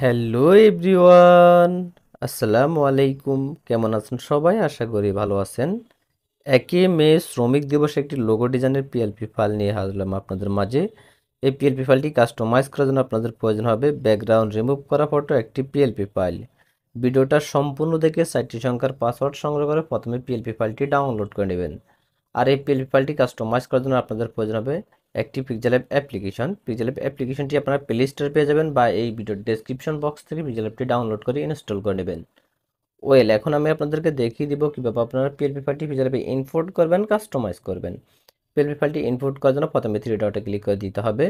Hello everyone, আসসালামু আলাইকুম। কেমন আছেন সবাই? আশা করি ভালো আছেন। 1 মে শ্রমিক দিবসে একটি লোগো ডিজাইনের পিএলপি ফাইল নিয়ে হাজলাম আপনাদের মাঝে। এই পিএলপি ফাইলটি কাস্টমাইজ করার জন্য আপনাদের প্রয়োজন হবে ব্যাকগ্রাউন্ড রিমুভ করা ফটো, একটি পিএলপি ফাইল। ভিডিওটা সম্পূর্ণ দেখে 4টি সংখ্যার পাসওয়ার্ড সংগ্রহ করে প্রথমে পিএলপি ফাইলটি ডাউনলোড করে নেবেন। আর এই পিএলপি ফাইলটি কাস্টমাইজ করার জন্য আপনাদের প্রয়োজন হবে একটি পিক্সেল অ্যাপ্লিকেশন। পিক্সেল অ্যাপ্লিকেশনটি আপনারা প্লে স্টোরে পেয়ে যাবেন বা এই ভিডিওর ডেসক্রিপশন বক্স থেকে পিক্সেল অ্যাপটি ডাউনলোড করে ইনস্টল করে নেবেন। এখন আমি আপনাদেরকে দেখিয়ে দিব কীভাবে আপনারা পিএলপি ফাইলটি পিক্সেল অ্যাপে ইম্পোর্ট করবেন, কাস্টমাইজ করবেন। পিএলপি ফাইলটি ইম্পোর্ট করার জন্য প্রথমে থ্রি ডটে ক্লিক করে দিতে হবে।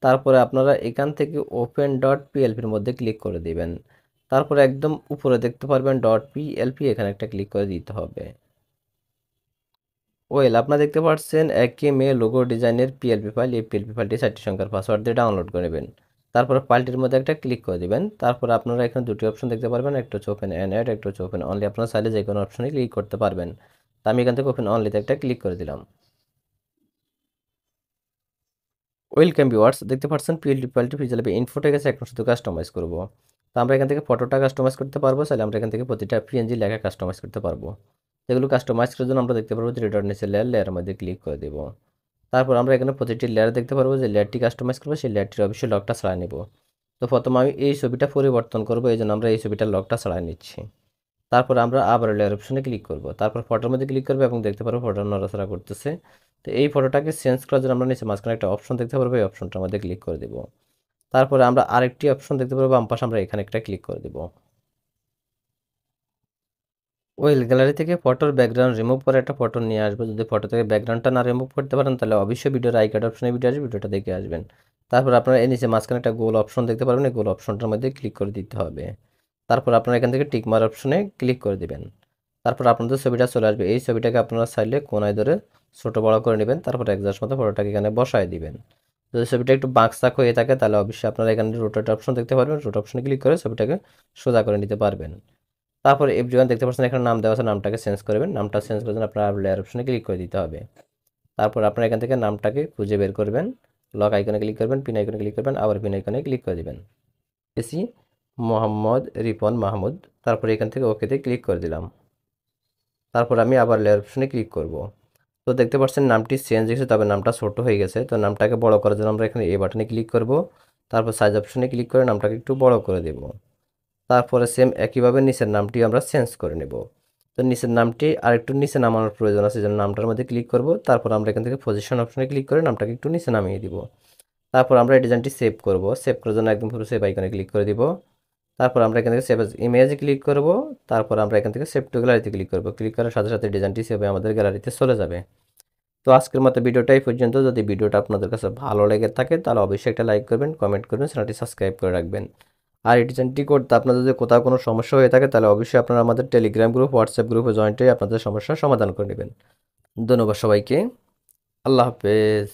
তারপরে আপনারা এখান থেকে ওপেন ডট পিএলপির মধ্যে ক্লিক করে দিবেন। তারপরে একদম উপরে দেখতে পারবেন ডট পিএলপি, এখানে একটা ক্লিক করে দিতে হবে। আপনারা দেখতে পাচ্ছেন 1 মে লোগো ডিজাইনের পিএলপি ফাইল। এই পিএলপি ফাইলটি 4টি সংখ্যার পাসওয়ার্ড দিয়ে ডাউনলোড করে নেবেন। তারপরে ফাইলটির মধ্যে একটা ক্লিক করে দিবেন। তারপরে আপনারা এখানে দুটি অপশন দেখতে পারবেন, একটা হচ্ছে ওপেন অ্যান্ড অ্যাড, একটা হচ্ছে ওপেন অনলি। আপনারা চাইলে যে কোনো অপশনে ক্লিক করতে পারবেন। তো আমি এখান থেকে ওপেন অনলিতে একটা ক্লিক করে দিলাম। ওয়েলকাম ভিউয়ার্স, দেখতে পাচ্ছেন পিএলপি ফাইলটি ফিজিক্যালি ইনপুট হয়ে গেছে। এখন শুধু কাস্টমাইজ করব। তো আমরা এখান থেকে ফটোটা কাস্টমাইজ করতে পারবো, চাইলে আমরা এখান থেকে প্রতিটা পিএনজি লেখা কাস্টমাইজ করতে পারবো। এগুলো কাস্টমাইজ করার জন্য আমরা দেখতে পারবো থ্রি ডট নিচে লেয়ারের মধ্যে ক্লিক করে দেব। তারপর আমরা এখানে প্রতিটি লেয়ার দেখতে পারবো, যে লেয়ারটি কাস্টমাইজ করবো সেই লেয়ারটির অবশ্যই লকটা ছাড়াই নেব। তো প্রথমে আমি এই ছবিটা পরিবর্তন করবো, এই জন্য আমরা এই ছবিটার লকটা ছাড়াই নিচ্ছি। তারপর আমরা আবার লেয়ার অপশনে ক্লিক করব। তারপর ফটোর মধ্যে ক্লিক করবো এবং দেখতে পারবো ফটো নড়াচড়া করতেছে। তো এই ফটোটাকে চেঞ্জ করার জন্য আমরা নিচে মাঝখানে একটা অপশন দেখতে পারবো, এই অপশনটার মধ্যে ক্লিক করে দেবো। তারপরে আমরা আরেকটি অপশন দেখতে পারবো বাম পাশে, আমরা এখানে একটা ক্লিক করে দেবো। গ্যালারি থেকে ফটোর ব্যাকগ্রাউন্ড রিমুভ করে একটা ফটো নিয়ে আসবো। যদি ফটো থেকে ব্যাকগ্রাউন্ডটা না রিমুভ করতে পারেন তাহলে অবশ্যই ভিডিওর আই কার্ড অপশনে ভিডিও আসবে, ভিডিওটা দেখে আসবেন। তারপর আপনারা এই নিচে মাঝখানে একটা গোল অপশন দেখতে পারবেন, এই গোল অপশনটার মধ্যে ক্লিক করে দিতে হবে। তারপর আপনারা এখান থেকে টিকমার অপশনে ক্লিক করে দিবেন। তারপর আপনাদের ছবিটা চলে আসবে। এই ছবিটাকে আপনারা চাইলে কোনায় ধরে ছোট বড় করে নেবেন। তারপর একজাস্ট মতো ফটোটাকে এখানে বসায় দিবেন। যদি ছবিটা একটু বাঁকসাক হয়ে থাকে তাহলে অবশ্যই আপনারা এখানে রোটেট অপশন দেখতে পারবেন, রোট অপশনে ক্লিক করে ছবিটাকে সোজা করে নিতে পারবেন। তারপরে এভরিওয়ান দেখতে পাচ্ছেন এখানে নাম দেওয়া আছে, নামটাকে চেঞ্জ করবেন। নামটা চেঞ্জ করার জন্য আপনার লেয়ার অপশনে ক্লিক করে দিতে হবে। তারপর আপনারা এখান থেকে নামটাকে খুঁজে বের করবেন, লক আইকনে ক্লিক করবেন, পিন আইকনে ক্লিক করবেন, আবার পিন আইকনে ক্লিক করে দিবেন। এসি মোহাম্মদ রিপন মাহমুদ। তারপরে এখান থেকে ওকেতে ক্লিক করে দিলাম। তারপর আমি আবার লেয়ার অপশনে ক্লিক করব। তো দেখতে পাচ্ছেন নামটি চেঞ্জ হয়েছে, তবে নামটা ছোট হয়ে গেছে। তো নামটাকে বড় করার জন্য আমরা এখানে এই বাটনে ক্লিক করব। তারপর সাইজ অপশনে ক্লিক করে নামটাকে একটু বড় করে দেব। তারপরে সেম একইভাবে নিচের নামটি আমরা চেঞ্জ করে নেব। তো নিচের নামটি আরেকটু নিচে নামানোর প্রয়োজন আছে, যেন নামটার মধ্যে ক্লিক করব। তারপর আমরা এখান থেকে পজিশন অপশনে ক্লিক করে নামটাকে একটু নিচে নামিয়ে দিব। তারপর আমরা এই ডিজাইনটি সেভ করব। সেভ করার জন্য একদম পুরো সেভ আইকনে ক্লিক করে দিব। তারপর আমরা এখান থেকে সেভ এজ ইমেজে ক্লিক করব। তারপর আমরা এখান থেকে সেভ টু গ্যালারিতে ক্লিক করব। ক্লিক করার সাথে সাথে ডিজাইনটি সেভ হয়ে আমাদের গ্যালারিতে চলে যাবে। তো আজকের মতো ভিডিওটা এই পর্যন্ত। যদি ভিডিওটা আপনাদের কাছে ভালো লেগে থাকে তাহলে অবশ্যই একটা লাইক করবেন, কমেন্ট করবেন, চ্যানেলটি সাবস্ক্রাইব করে রাখবেন। আর এই ডিজাইনটি করতে আপনাদের যদি কোথাও কোনো সমস্যা হয়ে থাকে তাহলে অবশ্যই আপনারা আমাদের টেলিগ্রাম গ্রুপ, হোয়াটসঅ্যাপ গ্রুপে জয়েন্ট হয়ে আপনাদের সমস্যার সমাধান করে নেবেন। ধন্যবাদ সবাইকে। আল্লাহ হাফেজ।